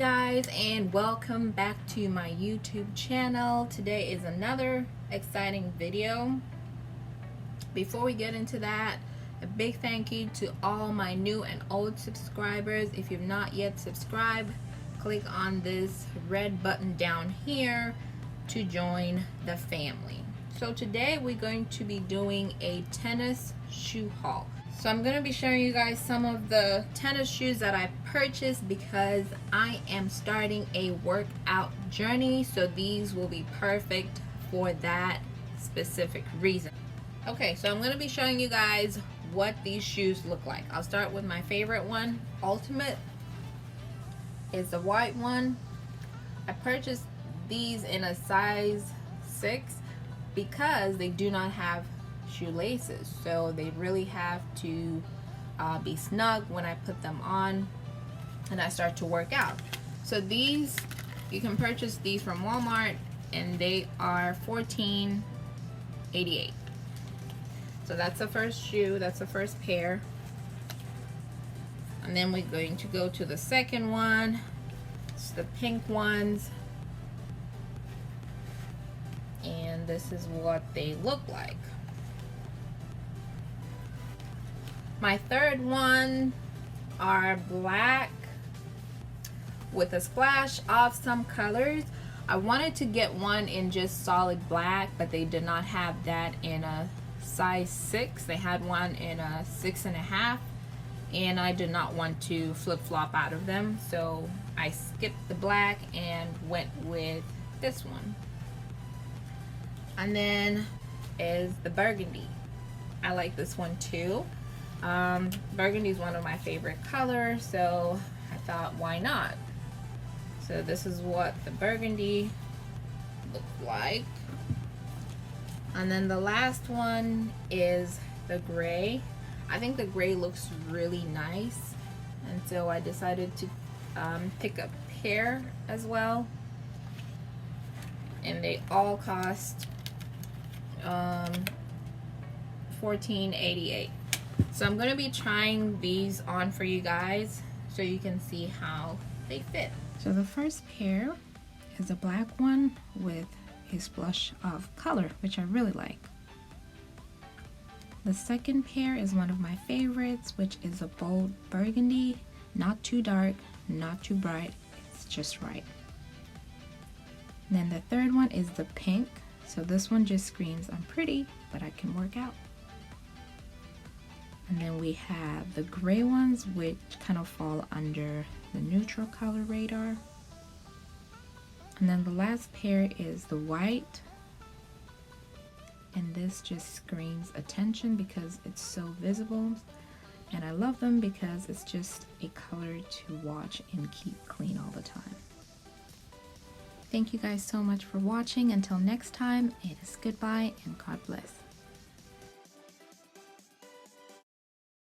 guys, and welcome back to my YouTube channel. Today is another exciting video. Before we get into that, a big thank you to all my new and old subscribers. If you've not yet subscribed, click on this red button down here to join the family. So today we're going to be doing a tennis shoe haul. So I'm going to be showing you guys some of the tennis shoes that I purchased because I am starting a workout journey. So these will be perfect for that specific reason. Okay, so I'm going to be showing you guys what these shoes look like. I'll start with my favorite one, Ultimate. It's the white one. I purchased these in a size 6 because they do not have shoelaces, so they really have to be snug when I put them on and I start to work out. So these, you can purchase these from Walmart and they are $14.88. So that's the first shoe, that's the first pair. And then we're going to go to the second one. It's the pink ones, and this is what they look like. My third one are black with a splash of some colors. I wanted to get one in just solid black, but they did not have that in a size 6. They had one in a 6.5, and I did not want to flip-flop out of them, so I skipped the black and went with this one. And then is the burgundy. I like this one too. Burgundy is one of my favorite colors, so I thought, why not? So this is what the burgundy looks like. And then the last one is the gray. I think the gray looks really nice, and so I decided to pick a pair as well. And they all cost $14.88. So I'm going to be trying these on for you guys so you can see how they fit. So the first pair is a black one with a splash of color, which I really like. The second pair is one of my favorites, which is a bold burgundy, not too dark, not too bright, it's just right. And then the third one is the pink. So this one just screams, I'm pretty, but I can work out. And then we have the gray ones, which kind of fall under the neutral color radar. And then the last pair is the white. And this just screams attention because it's so visible. And I love them because it's just a color to watch and keep clean all the time. Thank you guys so much for watching. Until next time, it is goodbye and God bless.